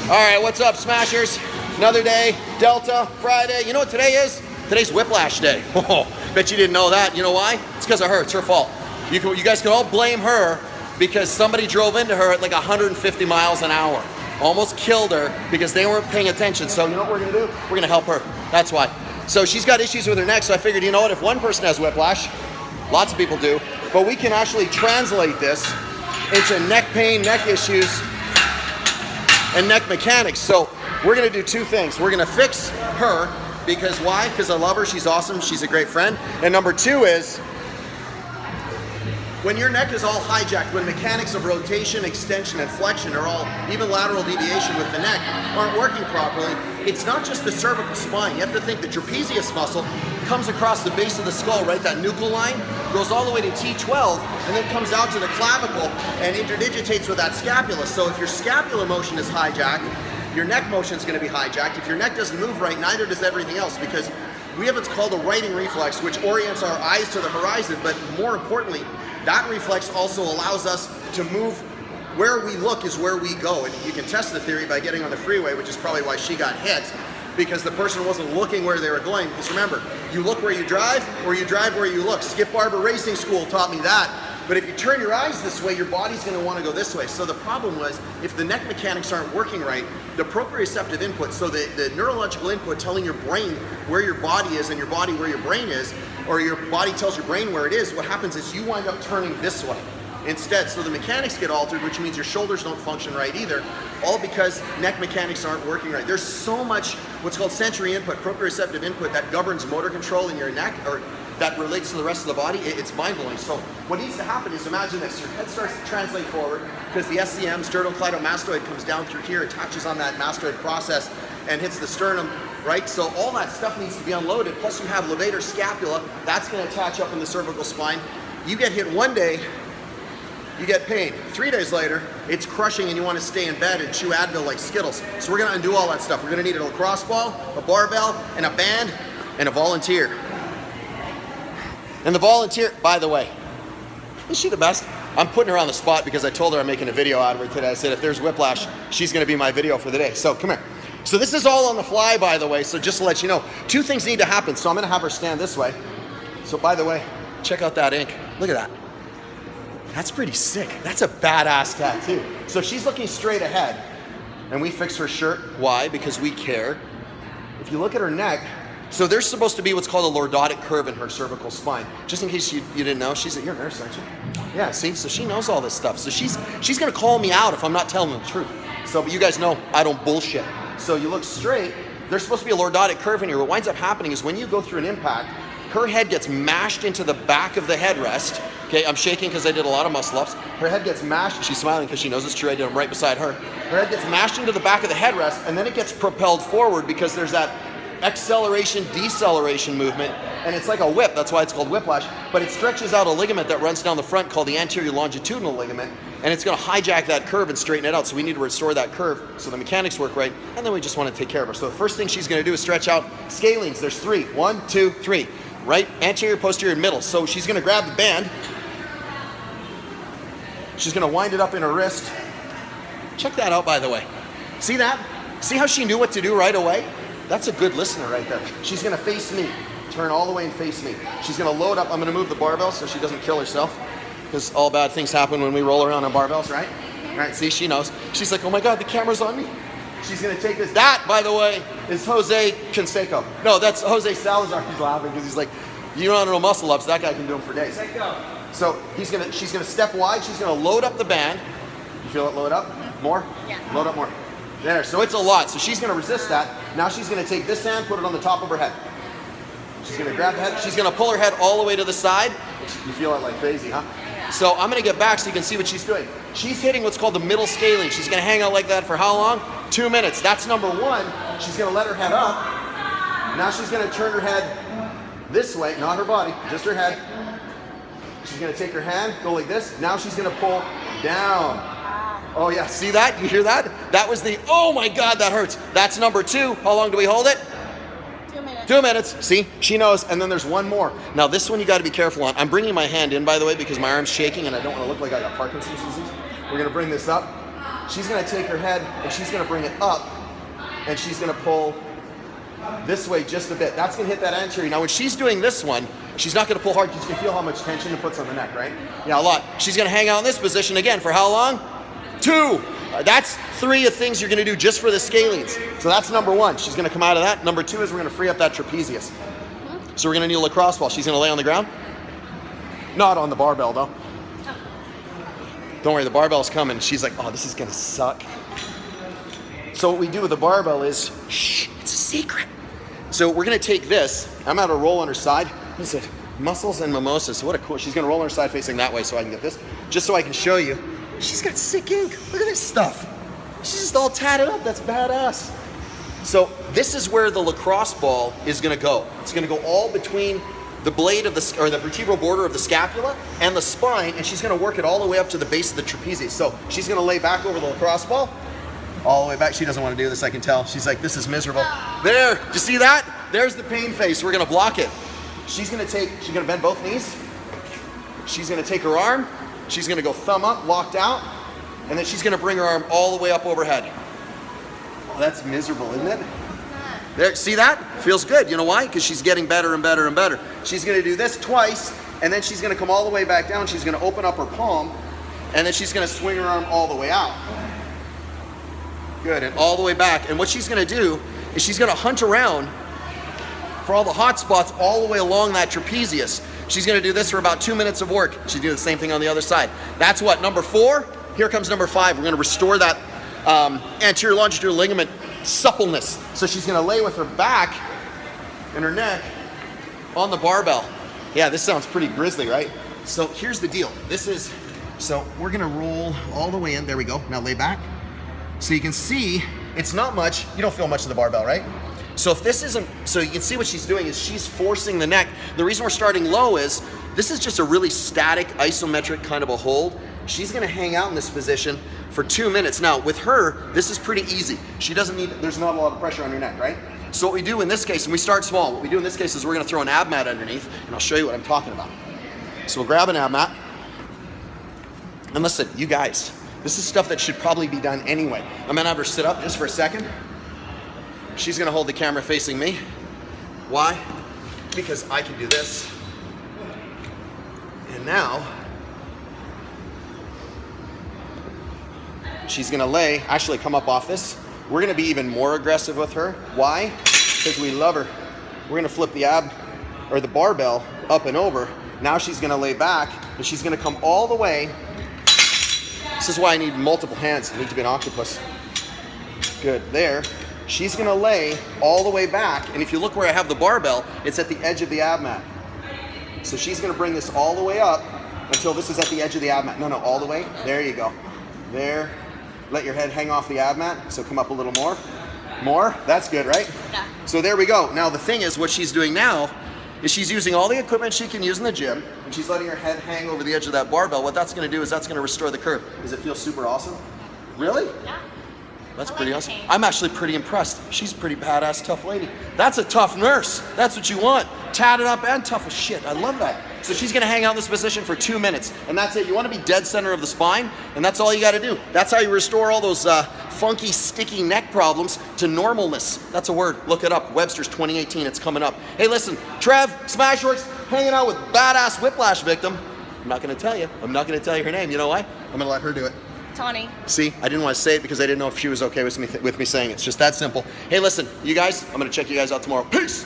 All right, what's up, Smashers? Another day, Delta, Friday. You know what today is? Today's Whiplash Day. Oh, bet you didn't know that. You know why? It's because of her. It's her fault. You guys can all blame her because somebody drove into her at like 150 miles an hour. Almost killed her because they weren't paying attention. So you know what we're gonna do? We're gonna help her. That's why. So she's got issues with her neck, so I figured, you know what, if one person has whiplash, lots of people do, but we can actually translate this into neck pain, neck issues, and neck mechanics. So we're gonna do two things. We're gonna fix her, because why? Because I love her, she's awesome, she's a great friend. And number two is, when your neck is all hijacked, when mechanics of rotation, extension, and flexion are all, even lateral deviation with the neck, aren't working properly, it's not just the cervical spine. You have to think the trapezius muscle comes across the base of the skull, right? That nuchal line goes all the way to T12 and then comes out to the clavicle and interdigitates with that scapula. So if your scapular motion is hijacked, your neck motion is going to be hijacked. If your neck doesn't move right, neither does everything else, because we have what's called a righting reflex, which orients our eyes to the horizon, but more importantly, that reflex also allows us to move. Where we look is where we go. And you can test the theory by getting on the freeway, which is probably why she got hit, because the person wasn't looking where they were going. Because remember, you look where you drive, or you drive where you look. Skip Barber Racing School taught me that. But if you turn your eyes this way, your body's gonna wanna go this way. So the problem was, if the neck mechanics aren't working right, the proprioceptive input, so the neurological input telling your brain where your body is and your body where your brain is, or your body tells your brain where it is, what happens is you wind up turning this way instead. So the mechanics get altered, which means your shoulders don't function right either, all because neck mechanics aren't working right. There's so much what's called sensory input, proprioceptive input, that governs motor control in your neck, or that relates to the rest of the body. It's mind-blowing. So what needs to happen is, imagine this, your head starts to translate forward because the SCM, sternocleidomastoid, comes down through here, attaches on that mastoid process and hits the sternum, right? So all that stuff needs to be unloaded, plus you have levator scapula, that's gonna attach up in the cervical spine. You get hit one day, you get pain. 3 days later, it's crushing and you wanna stay in bed and chew Advil like Skittles. So we're gonna undo all that stuff. We're gonna need a lacrosse ball, a barbell, and a band, and a volunteer. And the volunteer, by the way, is she the best? I'm putting her on the spot because I told her I'm making a video out of her today. I said if there's whiplash, she's gonna be my video for the day. So come here. So this is all on the fly, by the way, so just to let you know, two things need to happen. So I'm gonna have her stand this way. So by the way, check out that ink. Look at that. That's pretty sick. That's a badass tattoo. So she's looking straight ahead, and we fix her shirt. Why? Because we care. If you look at her neck, so there's supposed to be what's called a lordotic curve in her cervical spine. Just in case you didn't know, you're a nurse, aren't you? Yeah, see, so she knows all this stuff. So she's gonna call me out if I'm not telling the truth. So, but you guys know I don't bullshit. So you look straight, there's supposed to be a lordotic curve in here. What winds up happening is when you go through an impact, her head gets mashed into the back of the headrest. Okay, I'm shaking because I did a lot of muscle ups. Her head gets mashed, she's smiling because she knows it's true, I did them right beside her. Her head gets mashed into the back of the headrest, and then it gets propelled forward because there's that acceleration, deceleration movement, and it's like a whip, that's why it's called whiplash, but it stretches out a ligament that runs down the front called the anterior longitudinal ligament, and it's gonna hijack that curve and straighten it out, so we need to restore that curve so the mechanics work right, and then we just wanna take care of her. So the first thing she's gonna do is stretch out scalenes. There's 3, 1, 2, 3, right, anterior, posterior, middle. So she's gonna grab the band, she's gonna wind it up in her wrist. Check that out, by the way. See that? See how she knew what to do right away? That's a good listener right there. She's gonna face me. Turn all the way and face me. She's gonna load up. I'm gonna move the barbell so she doesn't kill herself, because all bad things happen when we roll around on barbells, right? All right, see, she knows. She's like, oh my God, the camera's on me. She's gonna take this. That, by the way, is Jose Canseco. No, that's Jose Salazar. He's laughing because he's like, you don't know muscle ups. That guy can do them for days. So she's gonna step wide. She's gonna load up the band. You feel it load up? More? Yeah. Load up more. There, so it's a lot. So she's gonna resist that. Now she's gonna take this hand, put it on the top of her head. She's gonna grab the head. She's gonna pull her head all the way to the side. You feel it like crazy, huh? So I'm gonna get back so you can see what she's doing. She's hitting what's called the middle scalene. She's gonna hang out like that for how long? 2 minutes. That's number 1. She's gonna let her head up. Now she's gonna turn her head this way, not her body, just her head. She's gonna take her hand, go like this. Now she's gonna pull down. Oh yeah, see that? You hear that? That was the, oh my God, that hurts. That's number 2. How long do we hold it? 2 minutes. 2 minutes. See, she knows. And then there's one more. Now this one you got to be careful on. I'm bringing my hand in, by the way, because my arm's shaking and I don't want to look like I got Parkinson's disease. We're gonna bring this up. she's gonna take her head and she's gonna bring it up and she's gonna pull this way just a bit. That's gonna hit that anterior. Now when she's doing this one, she's not gonna pull hard. You can feel how much tension it puts on the neck, right? Yeah, a lot. She's gonna hang out in this position again for how long? 2. That's 3 of things you're gonna do just for the scalenes. So that's number 1. She's gonna come out of that. Number 2 is we're gonna free up that trapezius. So we're gonna need a lacrosse ball. She's gonna lay on the ground. Not on the barbell though. Don't worry, the barbell's coming. She's like, oh, this is gonna suck. So what we do with the barbell is, shh, it's a secret. So we're gonna take this. I'm gonna roll on her side. What is it? Muscles and mimosas. What a cool, she's gonna roll on her side facing that way so I can get this. Just so I can show you. She's got sick ink. Look at this stuff. She's just all tatted up. That's badass. So this is where the lacrosse ball is gonna go. It's gonna go all between the blade of the, or the vertebral border of the scapula and the spine, and she's gonna work it all the way up to the base of the trapezius. So she's gonna lay back over the lacrosse ball, all the way back. She doesn't wanna do this, I can tell. She's like, this is miserable. There, you see that? There's the pain face. We're gonna block it. She's gonna bend both knees. She's gonna take her arm. She's gonna go thumb up, locked out, and then she's gonna bring her arm all the way up overhead. Oh, that's miserable, isn't it? There, see that? Feels good. You know why? Because she's getting better and better and better. She's gonna do this twice, and then she's gonna come all the way back down. She's gonna open up her palm, and then she's gonna swing her arm all the way out. Good, and all the way back. And what she's gonna do is she's gonna hunt around for all the hot spots all the way along that trapezius. She's gonna do this for about 2 minutes of work. She's doing the same thing on the other side. That's what, number 4? Here comes number 5. We're gonna restore that anterior longitudinal ligament suppleness. So she's gonna lay with her back and her neck on the barbell. Yeah, this sounds pretty grisly, right? So here's the deal. So we're gonna roll all the way in. There we go. Now lay back. So you can see, it's not much. You don't feel much of the barbell, right? So if this isn't, so you can see what she's doing is she's forcing the neck. The reason we're starting low is this is just a really static isometric kind of a hold. She's gonna hang out in this position for 2 minutes. Now with her, this is pretty easy. She doesn't need, there's not a lot of pressure on her neck, right? So what we do in this case, and we start small, what we do in this case is we're gonna throw an ab mat underneath, and I'll show you what I'm talking about. So we'll grab an ab mat, and listen, you guys, this is stuff that should probably be done anyway. I'm gonna have her sit up just for a second. She's gonna hold the camera facing me. Why? Because I can do this. And now, she's gonna lay, actually come up off this. We're gonna be even more aggressive with her. Why? Because we love her. We're gonna flip the or the barbell up and over. Now she's gonna lay back, and she's gonna come all the way. This is why I need multiple hands. I need to be an octopus. Good, there. She's gonna lay all the way back, and if you look where I have the barbell, it's at the edge of the ab mat. So she's gonna bring this all the way up until this is at the edge of the ab mat. No, all the way. There you go. There. Let your head hang off the ab mat, so come up a little more. More? That's good, right? Yeah. So there we go. Now the thing is, what she's doing now is she's using all the equipment she can use in the gym, and she's letting her head hang over the edge of that barbell. What that's gonna do is that's gonna restore the curve. Does it feel super awesome? Really? Yeah. That's pretty awesome. I'm actually pretty impressed. She's a pretty badass, tough lady. That's a tough nurse. That's what you want. Tatted up and tough as shit. I love that. So she's gonna hang out in this position for 2 minutes, and that's it. You wanna be dead center of the spine, and that's all you gotta do. That's how you restore all those funky, sticky neck problems to normalness. That's a word. Look it up. Webster's 2018. It's coming up. Hey, listen, Trev, SmashweRx, hanging out with badass Whiplash victim. I'm not gonna tell you. I'm not gonna tell you her name. You know why? I'm gonna let her do it. Tawny. See, I didn't want to say it because I didn't know if she was okay with me saying it. It's just that simple. Hey, listen, you guys, I'm going to check you guys out tomorrow. Peace!